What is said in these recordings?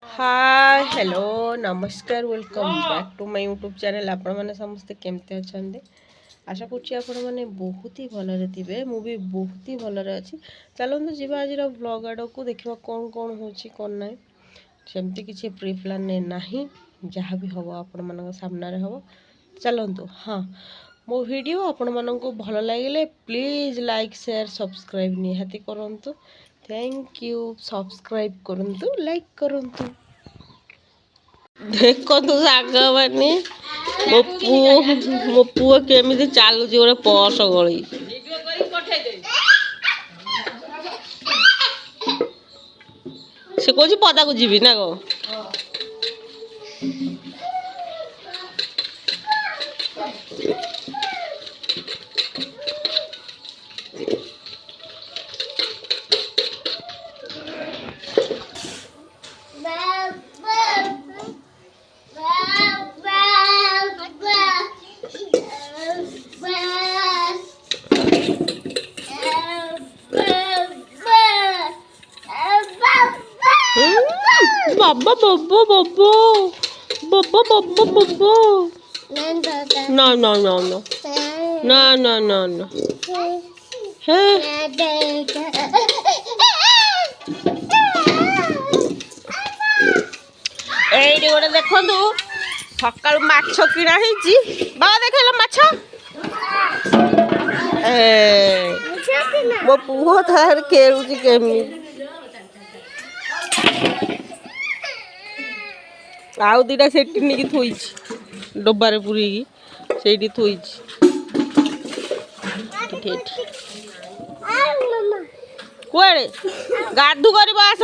हाय hello नमस्कार welcome back to my YouTube channel. आपण मैंने समस्ते केमते अच्छा आशा करुँच आपण मैंने बहुत ही भलरे थे। मुझे बहुत ही भलरे अच्छी। चलते जीवा आज ब्लॉग आड़ को देखा कौन कौन हो कौन ना सेमती किसी प्री प्लान ना जहाँ भी हम आपण मान सामने हम। चलतु हाँ मो वीडियो आपण मानक भल लगे प्लीज लाइक शेयर सब्सक्राइब निहाती करंतु। थैंक यू सब्सक्राइब करंतु लाइक करंतु। देखो साग मानी मो पुओ केमी चलुच गोटे पर्स गली से कौन पदा को जीवी ना कौ बाबा बाबा बाबा बाबा बाबा बाबा no no no no no no no no हे एडी गोटे देखु सका माछ किणा बाबा देखेल माछ मो पुओ तार खेलुची केमी आउ दीटा से थोई डबारे पूरी से थोई कुआड़े गाधु कर आस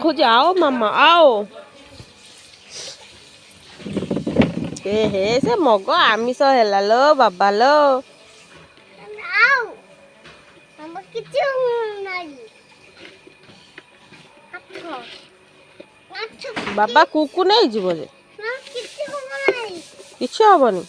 खोज आओ मामा आओ हे से मग आमिष है लो बाबा लो बाबा कुकु नहीं जीव जे किसी हेनी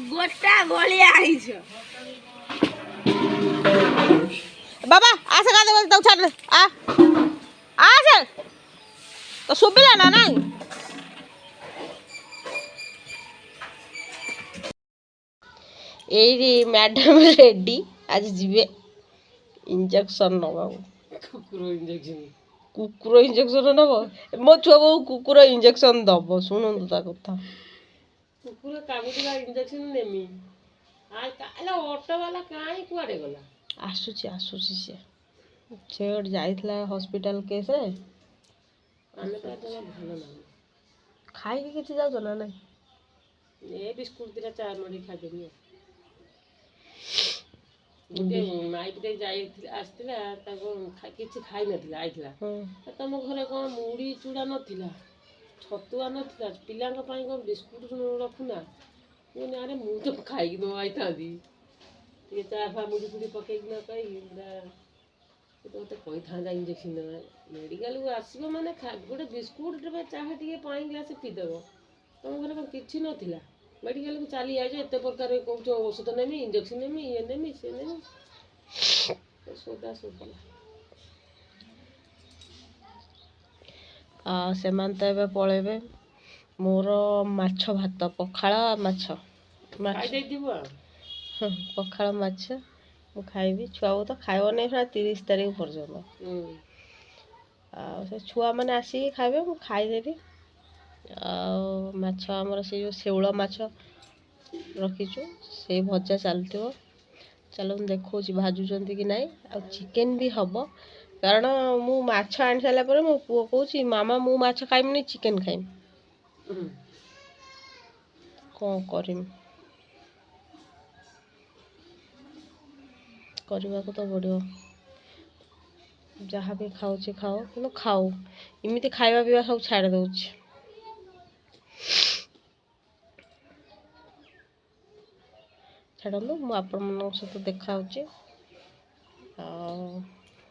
गोटा गोलिया बाबा आस गाधे तो छाड़ आ तो सुबिला ना नहीं यही मैडम रेडी आज जीवे इंजेक्शन नवा कुकुर इंजेक्शन नब मो छुआ बो कुकुर इंजेक्शन दब शुणु कथा कुकुर कामुला इंजेक्शन नेमी आज काले ऑटो वाला काई कुआडे गला आसुची आसुची से जाइथला हॉस्पिटल केस रे आने तो भल ना खाई किसी जाऊ ना नहीं ए बिस्कुट दिरा चार मडी खा देनी माइक आसला किसी खाई ना आईला तुम घर कौन मुड़ी चूड़ा नाला छतुआ नाला पिला कौन बिस्कुट रखुना मुझे अरे मुझे तो खाई न आई था चा फा मुड़ी फुड़ी पकई तो कही था इंजेक्शन मेडिकल को आसो मैंने गोटे बिस्कुट चाह टे पानी ग्लास पीदेव तुम घर कौन कि नाला मेडिकल को चली जाए एत प्रकार कौच औषध नेमी इंजेक्शन नेमी ये नेमी से नेमी सोदा सोदा से पलैबे मोर माछ भात पखाड़ माछ पखाड़ माछ मु खाइबी छुआ तो खाइब नहीं पूरा 30 तारीख पर्यटन आ छुआ मैंने आसिक खाइबे मु खाईदेवी माछ आमर से जो शेउल माछ रखीचु से भजा चलती चलो देखो भाजुंट कि ना आ चिकेन भी हम कारण मु माछ आनी सारा मो पुओ कौच मामा मु माछ खाइमि चिकेन खाइमि कौन करने को तो पड़ो जहाँ भी खाऊ खाओ कि खाओ इमती खावा पीवा सब छाड़ दौ छाड़ू मुझे सहित देखा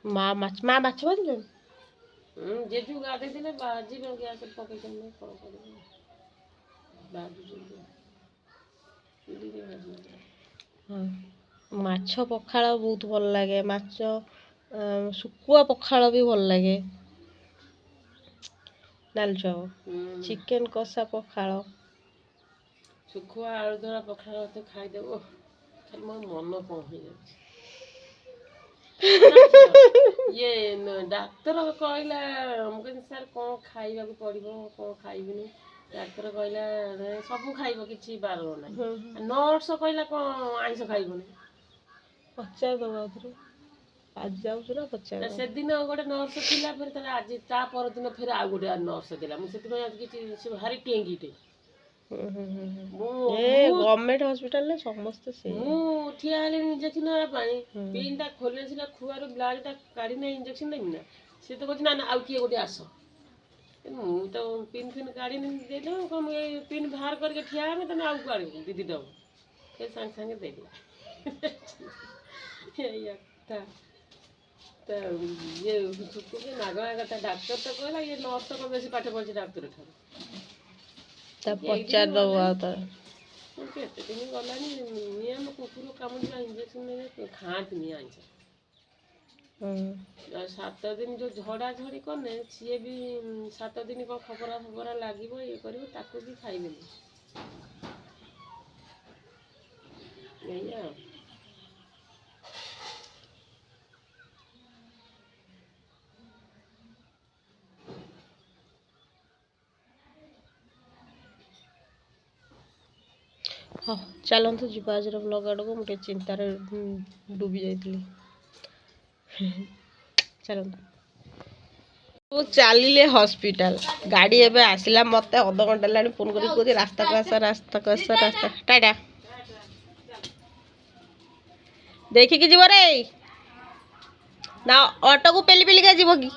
ମା ମାଛ ଭାଜିଲେ ଜେଜୁ ଗାଧେଇଥିଲେ ବାଜିବ ଗ୍ୟାସ୍ ପକେଇଛନ୍ତି କ'ଣ କରିବ ହଁ ମାଛ ପଖାଳ ବହୁତ ଭଲ ଲାଗେ। ମାଛ ଶୁଖୁଆ ପଖାଳ ବି ଭଲ ଲାଗେ। ଡାଲଚ ଚିକେନ କଷା ପଖାଳ ଶୁଖୁଆ ଆଳୁଦଳା ପଖାଳ ତ ଖାଇଦେବ ଖାଲି ମୋ ମନ କ'ଣ ହେଇଯାଉଛି। ଇଏ ଡାକ୍ତର କହିଲା ମୁଁ କହିଲି ସାର୍ କ'ଣ ଖାଇବାକୁ ପଡ଼ିବ କ'ଣ ଖାଇବିନି। ଡାକ୍ତର କହିଲା ସବୁ ଖାଇବ କିଛି ବାରଣ ନାହିଁ। ନର୍ସ କହିଲା କ'ଣ ଆଇଁଷ ଖାଇବନି। ପଚାରିଦବ ଆଉଥରେ ଆଜି ଯାଉଛୁ ନା ପଚାର। ସେଦିନ ଗୋଟେ ନର୍ସ ଥିଲା ଫେରେ ତାହେଲେ ଆଜି ତା ପରଦିନ ଫେରେ ଆଉ ଗୋଟେ ନର୍ସ ଥିଲା। ମୁଁ ସେଥିପାଇଁ ଆଜି କିଛି ସେ ଭାରି ଟେଙ୍ଗିଟେ। ଗଭର୍ଣ୍ଣମେଣ୍ଟ ହସ୍ପିଟାଲରେ ସମସ୍ତେ ସେ ମୁଁ ଠିଆ ହେଲିଣି ଇଞ୍ଜେକ୍ସନ ନେବା ପାଇଁ ପିନ୍ଟା ଖୋଲିଲେ ସିନା ଖୁଆରୁ ବ୍ଲାଡ୍ଟା କାଢ଼ିନା ଇଞ୍ଜେକ୍ସନ ନେବି ନା। ସେ ତ କହୁଛି ନା ଆଉ କିଏ ଗୋଟେ ଆସ। ମୁଁ ତ ପିନ୍ କାଢ଼ିନି ଦେଇଦେବ କ'ଣ ମୁଁ ଏଇ ପିନ୍ ବାହାର କରିକି ଠିଆ ହେବି ତମେ ଆଉ କାଢ଼ିବ ଦିଦି ଦେବ ସେ ସାଙ୍ଗେ ସାଙ୍ଗେ ଦେଇଦେଲା। ଏଇଆ କଥା ତ ଇଏ ମାଗଣା କଥା ଡାକ୍ତର ତ କହିଲା ଇଏ ନର୍ସ କ'ଣ ବେଶୀ ପାଠ ପଢ଼ିଛି ଡାକ୍ତର ଠାରୁ। ତା ପଚାରିଦବ ଆଉ ତ କେତେ ଦିନ ଗଲାଣି ନିଏ ଆମ କୁକୁର କାମୁଡ଼ିବା ଇଞ୍ଜେକ୍ସନ ନେଲେ ଖାଆନ୍ତିନି ଆଇଁଷ। 7 ଦିନ ଯେଉଁ ଝଡ଼ାଝଡ଼ି କଲେ ସିଏ ବି 7 ଦିନ କ'ଣ ଖବରା ଲାଗିବ ଇଏ କରିବ ତାକୁ ବି ଖାଇବେନି। ଏଇଆ ଆଉ ହଁ ଚାଲନ୍ତୁ ଯିବା ଆଜିର ବ୍ଲଗ୍ ଆଡ଼କୁ। ମୁଁ ଟିକେ ଚିନ୍ତାରେ ଡୁବି ଯାଇଥିଲି। ଚାଲନ୍ତୁ ମୁଁ ଚାଲିଲେ ହସ୍ପିଟାଲ। ଗାଡ଼ି ଏବେ ଆସିଲା ମୋତେ ଅଧଘଣ୍ଟା ହେଲାଣି ଫୋନ୍ କରିକି କହୁଛି ରାସ୍ତାକୁ ଆସ ରାସ୍ତାକୁ ଆସ ରାସ୍ତା ଟାଟା ଦେଖିକି ଯିବ ରେ ନା ଅଟୋକୁ ପେଲି ପେଲିକା ଯିବ କି।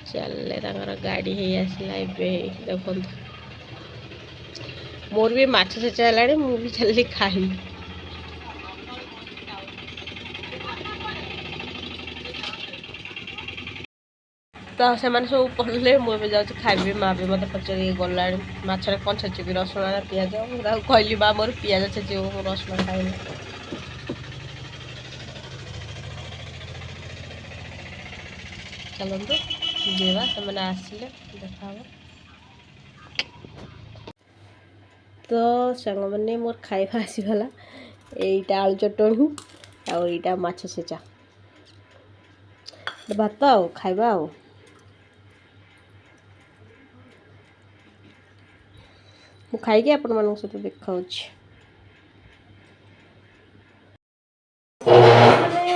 ଚାଲିଲେ ତାଙ୍କର ଗାଡ଼ି ହେଇ ଆସିଲା ଏବେ ଦେଖନ୍ତୁ। ମୋର ବି ମାଛ ଛେଚା ହେଲାଣି ମୁଁ ବି ଚାଲିଲି ଖାଇବି। ତ ସେମାନେ ସବୁ ପଢ଼ିଲେ ମୁଁ ଏବେ ଯାଉଛି ଖାଇବି। ମା ବି ମୋତେ ପଚାରିକି ଗଲାଣି ମାଛରେ କ'ଣ ଛେଚିବି ରସୁଣ ନା ପିଆଜ। ମୁଁ ତାକୁ କହିଲି ବା ମୋର ପିଆଜ ଛେଚିବ ମୁଁ ରସୁଣ ଖାଇବି। ଚାଲନ୍ତୁ ଯିବା ସେମାନେ ଆସିଲେ ଦେଖାହବ। ତ ସାଙ୍ଗମାନେ ମୋର ଖାଇବା ଆସିଗଲା। ଏଇଟା ଆଳୁ ଚଟଣି ଆଉ ଏଇଟା ମାଛ ଛେଚା ଭାତ ଆଉ ଖାଇବା ଆଉ। ମୁଁ ଖାଇକି ଆପଣମାନଙ୍କ ସହିତ ଦେଖାଉଛି।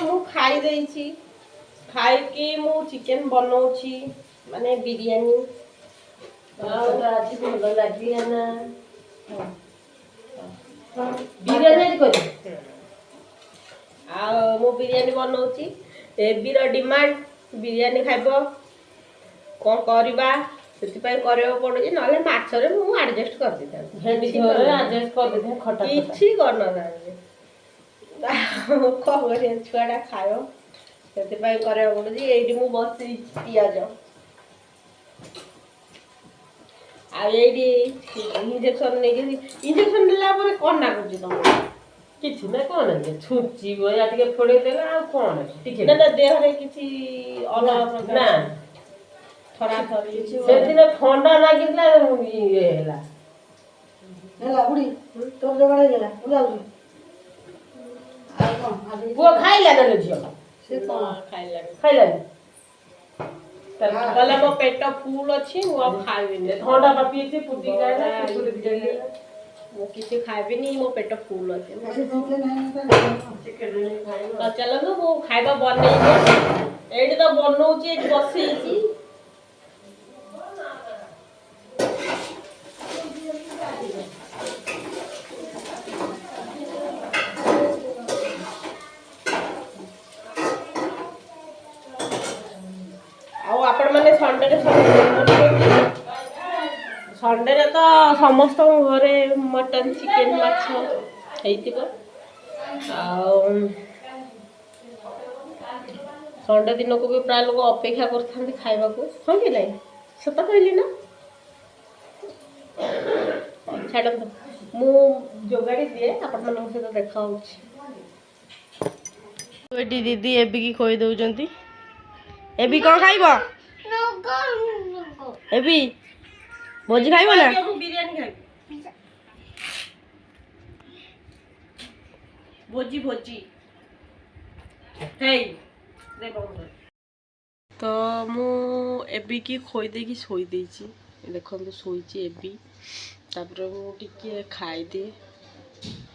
ମୁଁ ଖାଇ ଦେଇଛି। ଖାଇକି ମୁଁ ଚିକେନ ବନଉଛି ମାନେ ବିରିୟାନୀ। ଆଜି ଭଲ ଲାଗିଲା ନା ବିରିୟାନୀ କରି ଆଉ ମୁଁ ବିରିୟାନୀ ବନଉଛି। ଏବିର ଡିମାଣ୍ଡ ବିରିୟାନୀ ଖାଇବ କ'ଣ କରିବା ସେଥିପାଇଁ କରିବାକୁ ପଡୁଛି। ନହେଲେ ମାଛରେ ମୁଁ ଆଡଜଷ୍ଟ କରିଦେଇଥାନ୍ତି କିଛି କରିନଥାନ୍ତି। କ'ଣ କରିବା ଛୁଆଟା ଖାଇବ ସେଥିପାଇଁ କରିବାକୁ ପଡୁଛି। ଏଇଠି ମୁଁ ବସେଇଛି ପିଆଜ ଆଉ ଏଇଠି ଇଞ୍ଜେକ୍ସନ ନେଇକି ଇଞ୍ଜେକ୍ସନ ନେଲା ପରେ କ'ଣ ଲାଗୁଛି ତମକୁ? କିଛି ନା କ'ଣ ଛୁଞ୍ଚିବ ୟା ଟିକେ ଫୋଡ଼େଇ ଦେଲା ଆଉ କ'ଣ ଟିକେ ନା ଦେହରେ କିଛି ଅଲଗା ସେଦିନ ଥଣ୍ଡା ଲାଗିଥିଲା ଇଏ ହେଲା ବୁଢ଼ୀ ତୋର ଜୋଗାଡ଼ ହେଇଗଲା ପୁଅ ଖାଇଲା ନା ଝିଅ ସେ କ'ଣ ଖାଇଲାନି କହିଲା ମୋ ପେଟ ଫୁଲ ଅଛି ମୁଁ ଆଉ ଖାଇବିନି। ଥଣ୍ଡା ବା ପିଇଛି ଫୁଟି ମୁଁ କିଛି ଖାଇବିନି ମୋ ପେଟ ଫୁଲ ଅଛି। ଚାଲନ୍ତୁ ମୁଁ ଖାଇବା ବନେଇବି। ଏଇଠି ତ ବନଉଛି ଏଇଠି ବସେଇଛି। ଆଉ ଆପଣମାନେ ସଣ୍ଡେରେ ସଣ୍ଡେରେ ତ ସମସ୍ତଙ୍କ ଘରେ ମଟନ୍ ଚିକେନ୍ ମାଛ ହେଇଥିବ। ଆଉ ସଣ୍ଡେ ଦିନକୁ ବି ପ୍ରାୟ ଲୋକ ଅପେକ୍ଷା କରିଥାନ୍ତି ଖାଇବାକୁ, ହଁ କି ନାହିଁ? ସତ କହିଲି ନା? ଛାଡ଼ନ୍ତୁ, ମୁଁ ଯୋଗାଡ଼ି ଦିଏ, ଆପଣମାନଙ୍କ ସହିତ ଦେଖା ହେଉଛି। ଏଠି ଦିଦି ଏବିକି ଖୋଇ ଦେଉଛନ୍ତି। এবি କ'ଣ ଖାଇବ? এবି ଭୋଜି ଖାଇବ ନା? ବିରିୟାନୀ ଖାଇବି। ଭୋଜି ଭୋଜି ହେଇ ତ ମୁଁ ଏବିକି ଖୋଇ ଦେଇକି ଶୋଇ ଦେଇଛି। ଦେଖନ୍ତୁ ଶୋଇଛି ଏବି। ତାପରେ ମୁଁ ଟିକେ ଖାଇଦିଏ,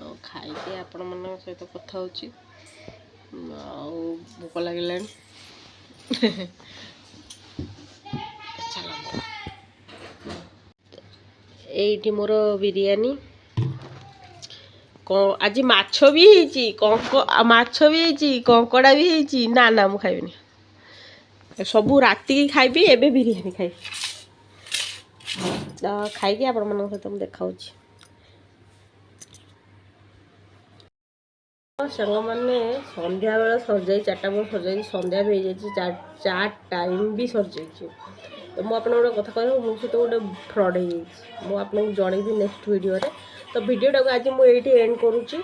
ଆଉ ଖାଇକି ଆପଣମାନଙ୍କ ସହିତ କଥା ହେଉଛି। ଆଉ ଭୋକ ଲାଗିଲାଣି। ଏଇଠି ମୋର ବିରିୟାନୀ। ଆଜି ମାଛ ବି ହେଇଛି, ମାଛ ବି ହେଇଛି, କଙ୍କଡ଼ା ବି ହେଇଛି। ନା ନା ମୁଁ ଖାଇବିନି, ସବୁ ରାତିକି ଖାଇବି। ଏବେ ବିରିୟାନୀ ଖାଇବି। ତ ଖାଇକି ଆପଣମାନଙ୍କ ସହିତ ମୁଁ ଦେଖାଉଛି। ସାଙ୍ଗମାନେ ସନ୍ଧ୍ୟାବେଳେ ସରିଯାଇଛି, 4ଟା ବେଳ ସରିଯାଇଛି, ସନ୍ଧ୍ୟା ବି ହେଇଯାଇଛି, 4 ଟାଇମ୍ ବି ସରିଯାଇଛି। ତ ମୁଁ ଆପଣଙ୍କୁ ଗୋଟେ କଥା କହିବି, ମୋ ସହିତ ଗୋଟେ ଫ୍ରଡ଼୍ ହେଇଯାଇଛି। ମୁଁ ଆପଣଙ୍କୁ ଜଣେଇବି ନେକ୍ସଟ ଭିଡ଼ିଓରେ। ତ ଭିଡ଼ିଓଟାକୁ ଆଜି ମୁଁ ଏଇଠି ଏଣ୍ଡ କରୁଛି।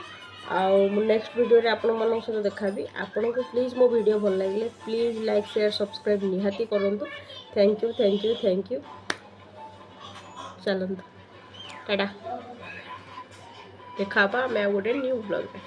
ଆଉ ମୁଁ ନେକ୍ସଟ ଭିଡ଼ିଓରେ ଆପଣମାନଙ୍କ ସହିତ ଦେଖାବି। ଆପଣଙ୍କୁ ପ୍ଲିଜ୍ ମୋ ଭିଡ଼ିଓ ଭଲ ଲାଗିଲେ ପ୍ଲିଜ୍ ଲାଇକ୍ ସେୟାର ସବସ୍କ୍ରାଇବ୍ ନିହାତି କରନ୍ତୁ। Thank you thank you thank you. ଚାଲନ୍ତୁ, ଟାଟା। ଦେଖା ହେବା ଆମେ ଆଉ ଗୋଟେ ନ୍ୟୁ ବ୍ଲଗ୍ରେ।